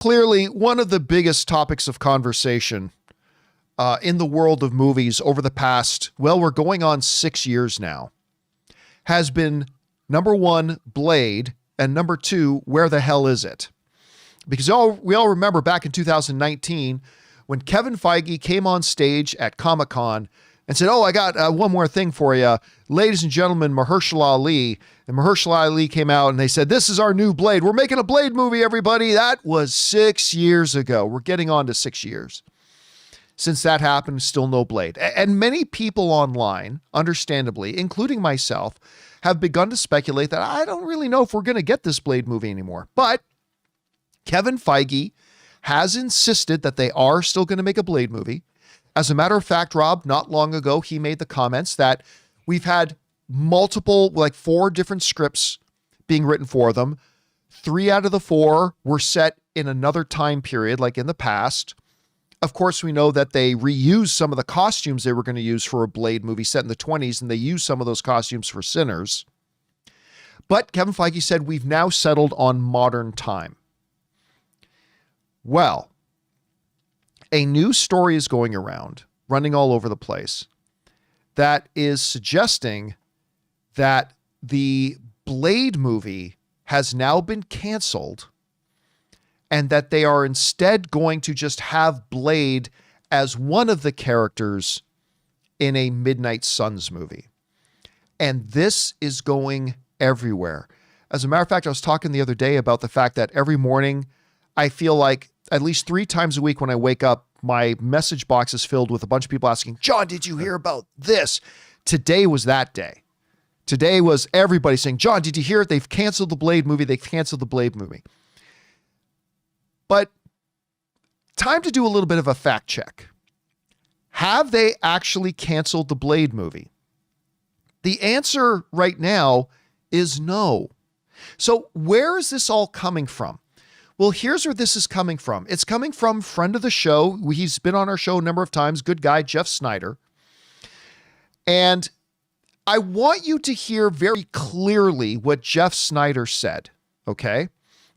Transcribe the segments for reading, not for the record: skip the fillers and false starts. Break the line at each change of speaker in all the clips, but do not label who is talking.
Clearly, one of the biggest topics of conversation in the world of movies over the past, well, we're going on 6 years now, has been number one, Blade, and number two, where the hell is it? Because we all remember back in 2019 when Kevin Feige came on stage at Comic-Con and said, I got one more thing for you. Ladies and gentlemen, Mahershala Ali. And Mahershala Ali came out and they said, this is our new Blade. We're making a Blade movie, everybody. That was 6 years ago. We're getting on to 6 years. Since that happened, still no Blade. And many people online, understandably, including myself, have begun to speculate that I don't really know if we're going to get this Blade movie anymore. But Kevin Feige has insisted that they are still going to make a Blade movie. As a matter of fact, Rob, not long ago, he made the comments that we've had multiple, 4 different scripts being written for them. 3 out of the 4 were set in another time period, like in the past. Of course, we know that they reused some of the costumes they were going to use for a Blade movie set in the 20s, and they used some of those costumes for Sinners. But Kevin Feige said, we've now settled on modern time. Well, a new story is going around, running all over the place, that is suggesting that the Blade movie has now been canceled and that they are instead going to just have Blade as one of the characters in a Midnight Suns movie. And this is going everywhere. As a matter of fact, I was talking the other day about the fact that every morning I feel like at least 3 times a week when I wake up, my message box is filled with a bunch of people asking, John, did you hear about this? Today was that day. Today was everybody saying, John, did you hear it? They've canceled the Blade movie. They've canceled the Blade movie. But time to do a little bit of a fact check. Have they actually canceled the Blade movie? The answer right now is no. So where is this all coming from? Well, here's where this is coming from. It's coming from friend of the show. He's been on our show a number of times. Good guy, Jeff Snyder. And I want you to hear very clearly what Jeff Snyder said. Okay.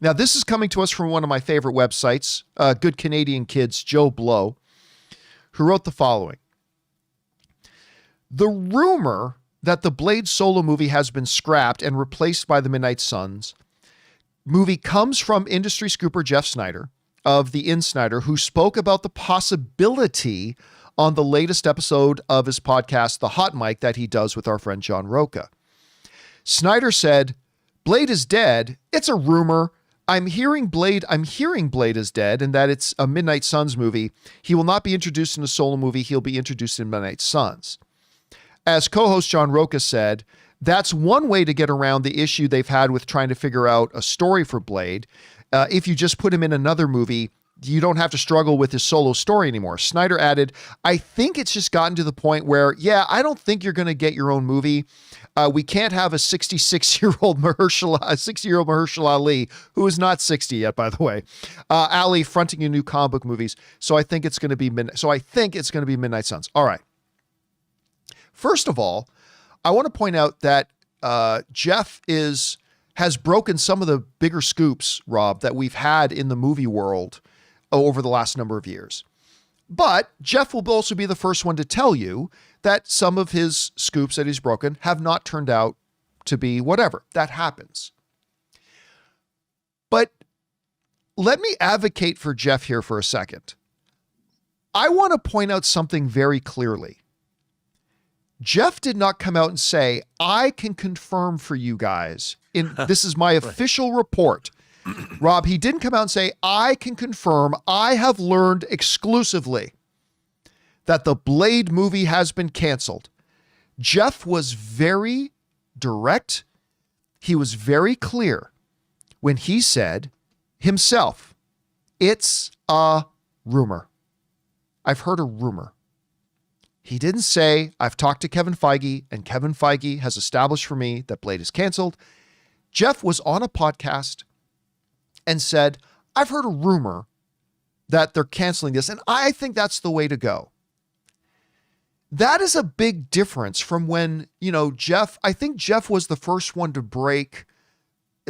Now, this is coming to us from one of my favorite websites, Good Canadian Kids, Joe Blow, who wrote the following. The rumor that the Blade solo movie has been scrapped and replaced by the Midnight Suns movie comes from industry scooper Jeff Snyder of the Snyder, who spoke about the possibility on the latest episode of his podcast, The Hot Mic, that he does with our friend John Roca. Snyder said, Blade is dead. It's a rumor. I'm hearing Blade is dead and that it's a Midnight Suns movie. He will not be introduced in a solo movie. He'll be introduced in Midnight Suns. As co-host John Roca said, that's one way to get around the issue they've had with trying to figure out a story for Blade. If you just put him in another movie, you don't have to struggle with his solo story anymore. Snyder added, I think it's just gotten to the point where, I don't think you're going to get your own movie. We can't have a 60-year-old Mahershala Ali, who is not 60 yet, by the way, Ali fronting your new comic book movies. So I think it's going to be Midnight Suns. All right. First of all, I want to point out that Jeff has broken some of the bigger scoops, Rob, that we've had in the movie world over the last number of years. But Jeff will also be the first one to tell you that some of his scoops that he's broken have not turned out to be whatever. That happens. But let me advocate for Jeff here for a second. I want to point out something very clearly. Jeff did not come out and say, I can confirm for you guys, this is my official report. Rob, he didn't come out and say, I can confirm, I have learned exclusively that the Blade movie has been canceled. Jeff was very direct. He was very clear when he said himself, it's a rumor. I've heard a rumor. He didn't say, I've talked to Kevin Feige and Kevin Feige has established for me that Blade is canceled. Jeff was on a podcast and said, I've heard a rumor that they're canceling this, and I think that's the way to go. That is a big difference from when, Jeff, I think Jeff was the first one to break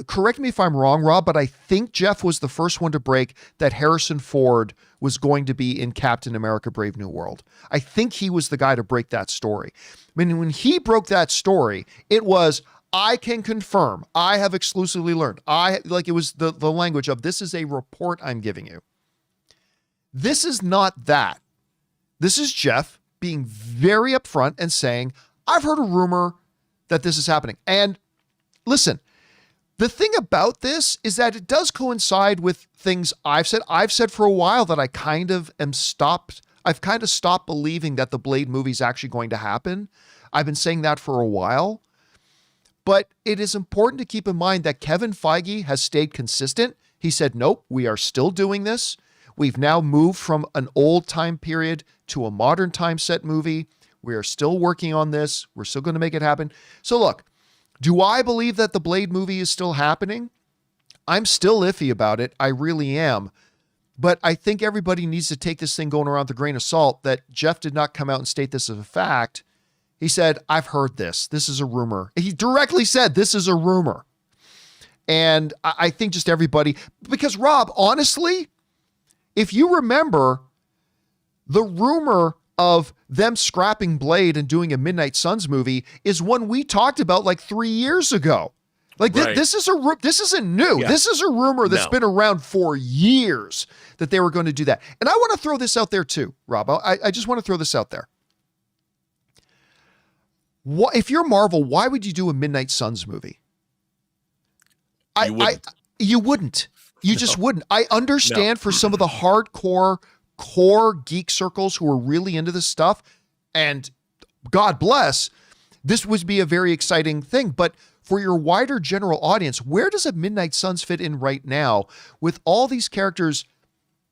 correct me if I'm wrong, Rob, but I think Jeff was the first one to break that Harrison Ford was going to be in Captain America Brave New World. I think he was the guy to break that story. I mean, when he broke that story, it was, I can confirm, I have exclusively learned. It was the language of, this is a report I'm giving you. This is not that. This is Jeff being very upfront and saying, I've heard a rumor that this is happening. And listen, the thing about this is that it does coincide with things I've said. I've said for a while that I've kind of stopped believing that the Blade movie is actually going to happen. I've been saying that for a while. But it is important to keep in mind that Kevin Feige has stayed consistent. He said, nope, we are still doing this. We've now moved from an old time period to a modern time set movie. We are still working on this. We're still going to make it happen. So look, do I believe that the Blade movie is still happening? I'm still iffy about it. I really am. But I think everybody needs to take this thing going around with a grain of salt that Jeff did not come out and state this as a fact. He said, I've heard this. This is a rumor. He directly said, this is a rumor. And I think just everybody, because Rob, honestly, if you remember, the rumor of them scrapping Blade and doing a Midnight Suns movie is one we talked about like 3 years ago. Like right. This isn't new. Yeah. This is a rumor that's been around for years that they were going to do that. And I want to throw this out there too, Rob. I just want to throw this out there. If you're Marvel, why would you do a Midnight Suns movie? You wouldn't. You just wouldn't. I understand for some of the hardcore core geek circles who are really into this stuff, and God bless, this would be a very exciting thing. But for your wider general audience, where does a Midnight Suns fit in right now with all these characters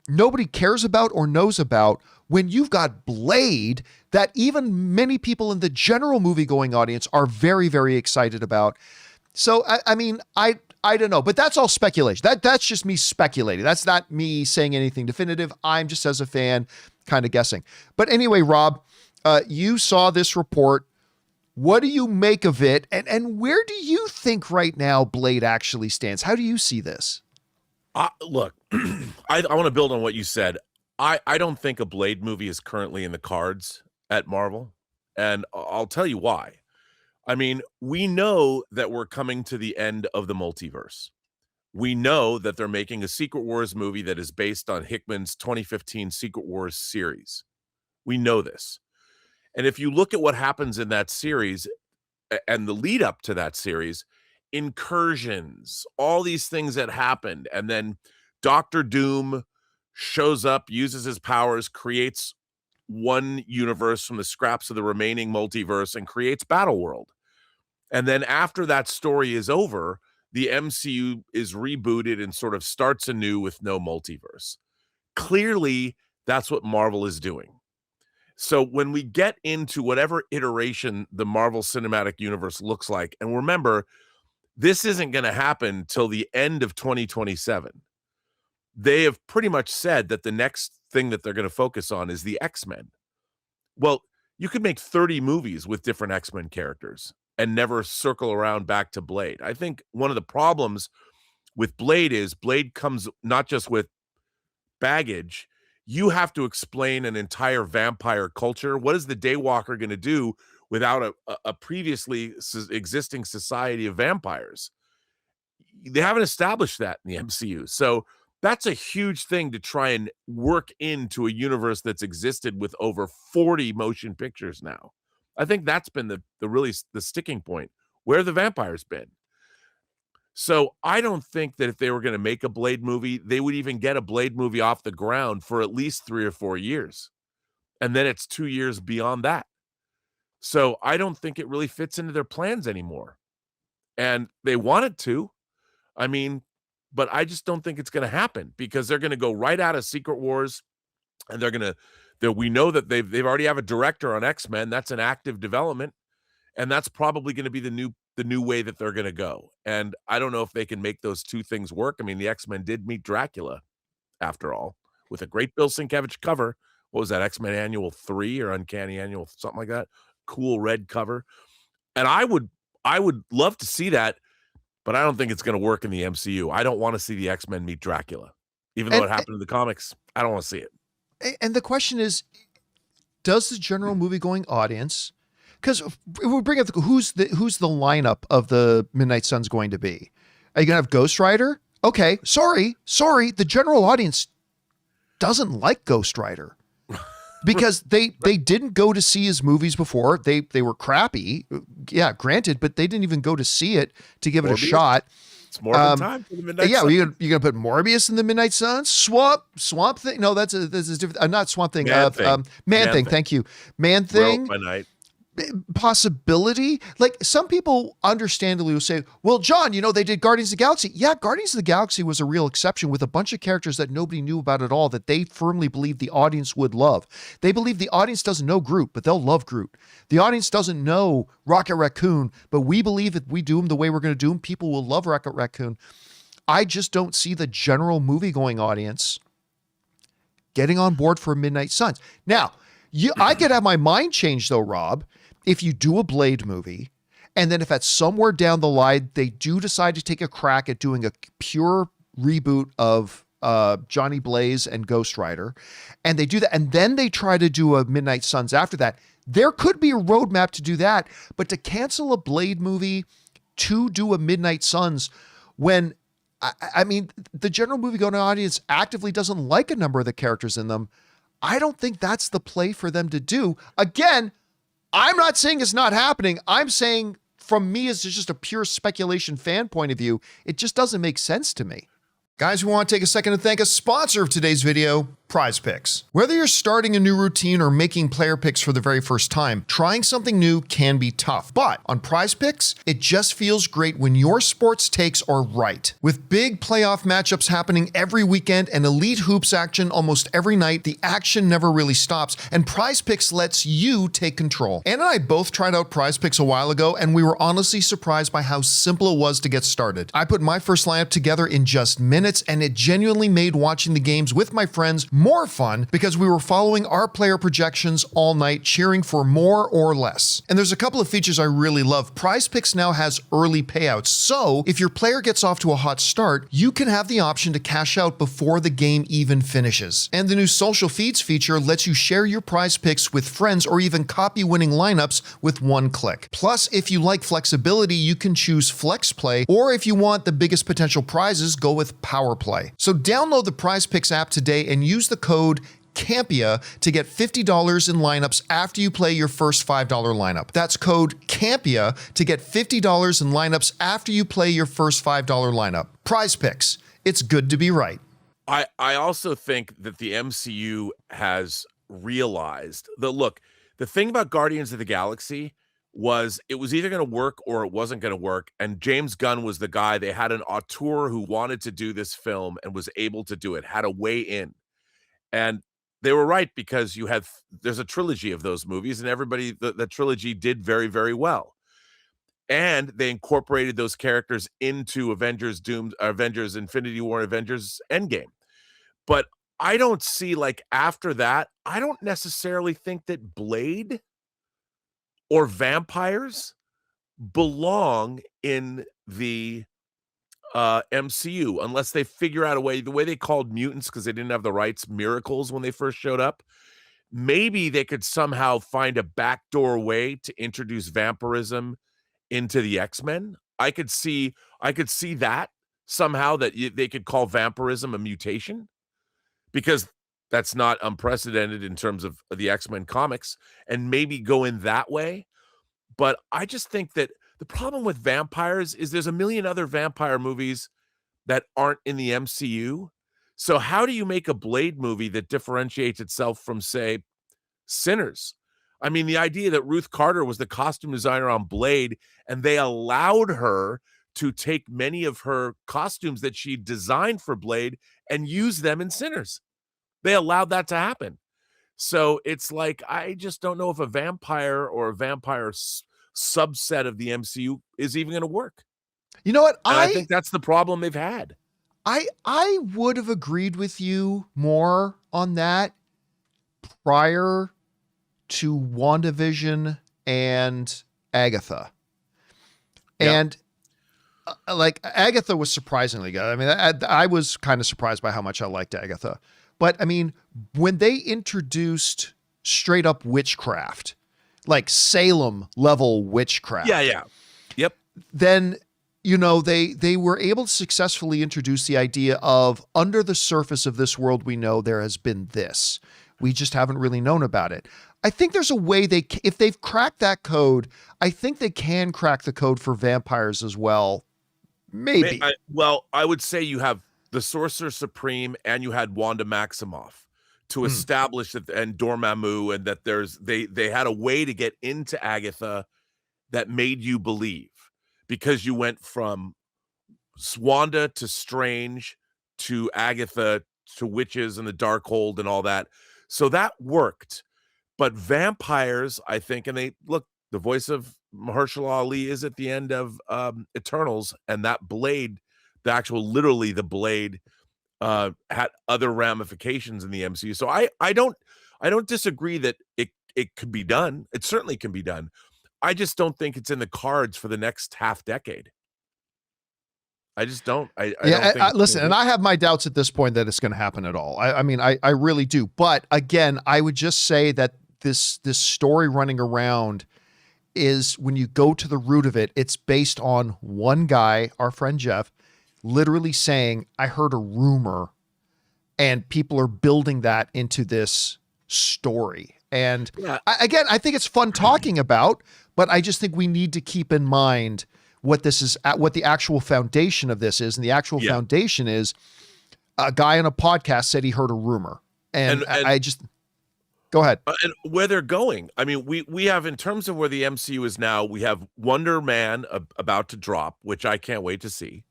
nobody cares about or knows about, when you've got Blade that even many people in the general movie-going audience are very, very excited about? So, I mean, I don't know, but that's all speculation. That's just me speculating. That's not me saying anything definitive. I'm just, as a fan, kind of guessing. But anyway, Rob, you saw this report. What do you make of it? And where do you think right now Blade actually stands? How do you see this?
Look, I want to build on what you said. I don't think a Blade movie is currently in the cards at Marvel, and I'll tell you why. I mean, we know that we're coming to the end of the multiverse. We know that they're making a Secret Wars movie that is based on Hickman's 2015 Secret Wars series. We know this. And if you look at what happens in that series and the lead up to that series, incursions, all these things that happened, and then Doctor Doom shows up, uses his powers, creates one universe from the scraps of the remaining multiverse and creates Battleworld. And then after that story is over, the MCU is rebooted and sort of starts anew with no multiverse. Clearly, that's what Marvel is doing. So when we get into whatever iteration the Marvel Cinematic Universe looks like, and remember, this isn't going to happen till the end of 2027. They have pretty much said that the next thing that they're going to focus on is the X-Men. Well, you could make 30 movies with different X-Men characters and never circle around back to Blade. I think one of the problems with Blade is Blade comes not just with baggage. You have to explain an entire vampire culture. What is the Daywalker going to do without a previously existing society of vampires? They haven't established that in the MCU. So that's a huge thing to try and work into a universe that's existed with over 40 motion pictures now. I think that's been the sticking point. Where have the vampires been? So I don't think that if they were going to make a Blade movie, they would even get a Blade movie off the ground for at least 3 or 4 years. And then it's 2 years beyond that. So I don't think it really fits into their plans anymore. And they want it to. I mean, but I just don't think it's going to happen, because they're going to go right out of Secret Wars, and we know that they've already have a director on X-Men. That's an active development, and that's probably going to be the new way that they're going to go. And I don't know if they can make those two things work. I mean, the X-Men did meet Dracula, after all, with a great Bill Sienkiewicz cover. What was that, X-Men Annual 3 or Uncanny Annual, something like that? Cool red cover. And I would love to see that. but I don't think it's going to work in the MCU. I don't want to see the X-Men meet Dracula. Even though
And,
it happened in the comics, I don't want to see it.
and the question is, does the general movie-going audience, because we bring up who's the lineup of the Midnight Suns going to be? Are you going to have Ghost Rider? Okay, sorry. The general audience doesn't like Ghost Rider because they didn't go to see his movies before. They were crappy. Yeah, granted, but they didn't even go to see it to give it a shot.
It's more than time for the Midnight Suns.
Yeah, you're gonna put Morbius in the Midnight Suns? Swamp Thing? No, that's a different. Not Swamp Thing. Man Thing. Thank you. Man Thing.
By night.
Possibility. Like some people understandably will say, well, John, they did Guardians of the Galaxy. Yeah, Guardians of the Galaxy was a real exception with a bunch of characters that nobody knew about at all that they firmly believed the audience would love. They believe the audience doesn't know Groot, but they'll love Groot. The audience doesn't know Rocket Raccoon, but we believe if we do him the way we're going to do him, people will love Rocket Raccoon. I just don't see the general movie-going audience getting on board for Midnight Suns. Now, I could have my mind changed though, Rob, if you do a Blade movie, and then if at somewhere down the line they do decide to take a crack at doing a pure reboot of Johnny Blaze and Ghost Rider, and they do that, and then they try to do a Midnight Suns after that, there could be a roadmap to do that. But to cancel a Blade movie to do a Midnight Suns when, I mean, the general movie-going audience actively doesn't like a number of the characters in them, I don't think that's the play for them to do. Again, I'm not saying it's not happening. I'm saying from me as just a pure speculation fan point of view, it just doesn't make sense to me. Guys, we want to take a second to thank a sponsor of today's video, PrizePicks. Whether you're starting a new routine or making player picks for the very first time, trying something new can be tough. But on PrizePicks, it just feels great when your sports takes are right. With big playoff matchups happening every weekend and elite hoops action almost every night, the action never really stops, and PrizePicks lets you take control. Ann and I both tried out PrizePicks a while ago, and we were honestly surprised by how simple it was to get started. I put my first lineup together in just minutes, and it genuinely made watching the games with my friends more fun because we were following our player projections all night, cheering for more or less. And there's a couple of features I really love. PrizePicks now has early payouts, so if your player gets off to a hot start, you can have the option to cash out before the game even finishes. And the new social feeds feature lets you share your PrizePicks with friends or even copy winning lineups with one click. Plus, if you like flexibility, you can choose Flex Play, or if you want the biggest potential prizes, go with Power Play. So download the PrizePicks app today and use the code Campea to get $50 in lineups after you play your first $5 lineup. That's code Campea to get $50 in lineups after you play your first $5 lineup. PrizePicks. It's good to be right.
I also think that the MCU has realized that, look, the thing about Guardians of the Galaxy was it was either going to work or it wasn't going to work. And James Gunn was the guy. They had an auteur who wanted to do this film and was able to do it, had a way in. And they were right because there's a trilogy of those movies and everybody, the trilogy did very, very well. And they incorporated those characters into Avengers Infinity War, Avengers Endgame. But I don't see, like, after that, I don't necessarily think that Blade or vampires belong in the MCU unless they figure out a way, the way they called mutants because they didn't have the rights, miracles, when they first showed up. Maybe they could somehow find a backdoor way to introduce vampirism into the X-Men. I could see that somehow, that they could call vampirism a mutation, because that's not unprecedented in terms of the X-Men comics, and maybe go in that way. But I just think that the problem with vampires is there's a million other vampire movies that aren't in the MCU. So how do you make a Blade movie that differentiates itself from, say, Sinners? I mean, the idea that Ruth Carter was the costume designer on Blade and they allowed her to take many of her costumes that she designed for Blade and use them in Sinners. They allowed that to happen. So it's like, I just don't know if a vampire or a vampire subset of the MCU is even going to work.
You know what?
And I think that's the problem they've had.
I would have agreed with you more on that prior to WandaVision and Agatha. Yep. And like Agatha was surprisingly good. I mean, I was kind of surprised by how much I liked Agatha. But I mean, when they introduced straight up witchcraft, like Salem level witchcraft.
Yeah. Yep.
Then, they were able to successfully introduce the idea of under the surface of this world, we know there has been this. We just haven't really known about it. I think there's a way if they've cracked that code, I think they can crack the code for vampires as well. Maybe.
I would say you have the Sorcerer Supreme and you had Wanda Maximoff to establish that, and Dormammu, and that they had a way to get into Agatha that made you believe, because you went from Wanda to Strange to Agatha to witches and the Darkhold and all that. So that worked. But vampires, I think, and the voice of Mahershala Ali is at the end of Eternals, and that blade, literally the blade, had other ramifications in the MCU. So I don't disagree that it could be done. It certainly can be done. I just don't think it's in the cards for the next half decade. I just don't.
Listen, and I have my doubts at this point that it's going to happen at all. I mean, I really do. But again, I would just say that this story running around is, when you go to the root of it, it's based on one guy, our friend Jeff, literally saying, I heard a rumor, and people are building that into this story. And I think it's fun talking about, but I just think we need to keep in mind what the actual foundation of this is. And the actual foundation is a guy on a podcast said he heard a rumor. And I just, go ahead.
And where they're going. I mean, we have, in terms of where the MCU is now, we have Wonder Man about to drop, which I can't wait to see.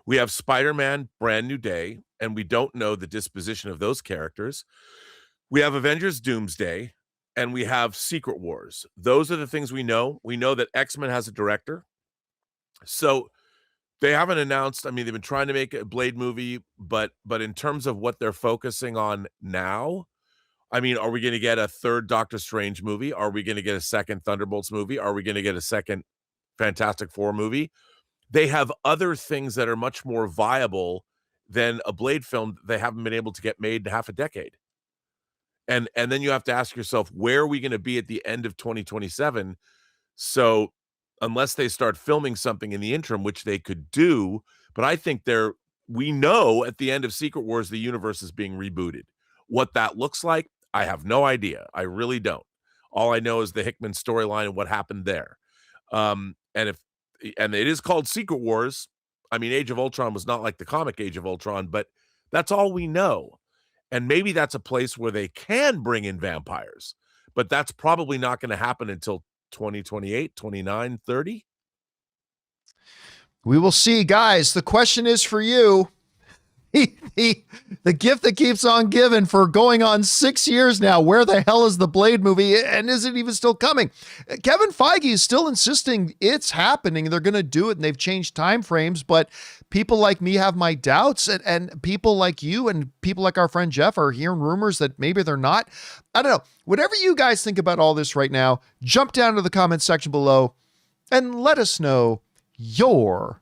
We have Spider-Man Brand New Day, and we don't know the disposition of those characters. We have Avengers Doomsday, and we have Secret Wars. Those are the things we know. We know that X-Men has a director. So they haven't announced. I mean, they've been trying to make a Blade movie, but in terms of what they're focusing on now, I mean, are we going to get a third Doctor Strange movie? Are we going to get a second Thunderbolts movie? Are we going to get a second Fantastic Four movie? They have other things that are much more viable than a Blade film they haven't been able to get made in half a decade. And then you have to ask yourself, where are we going to be at the end of 2027? So unless they start filming something in the interim, which they could do, but I think we know at the end of Secret Wars, the universe is being rebooted. What that looks like, I have no idea. I really don't. All I know is the Hickman storyline and what happened there. And it is called Secret Wars. I mean, Age of Ultron was not like the comic Age of Ultron, but that's all we know. And maybe that's a place where they can bring in vampires, but that's probably not going to happen until 2028, 29, 30.
We will see, guys. The question is for you. The gift that keeps on giving for going on 6 years now. Where the hell is the Blade movie, and is it even still coming? Kevin Feige is still insisting it's happening. They're going to do it, and they've changed time frames, but people like me have my doubts, and people like you and people like our friend Jeff are hearing rumors that maybe they're not. I don't know. Whatever you guys think about all this right now, jump down to the comment section below and let us know your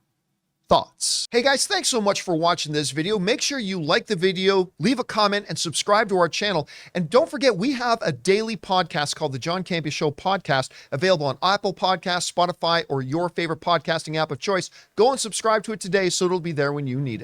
thoughts. Hey guys, thanks so much for watching this video. Make sure you like the video, leave a comment, and subscribe to our channel. And don't forget, we have a daily podcast called the John Campea Show podcast, available on Apple Podcasts, Spotify, or your favorite podcasting app of choice. Go and subscribe to it today so it'll be there when you need it.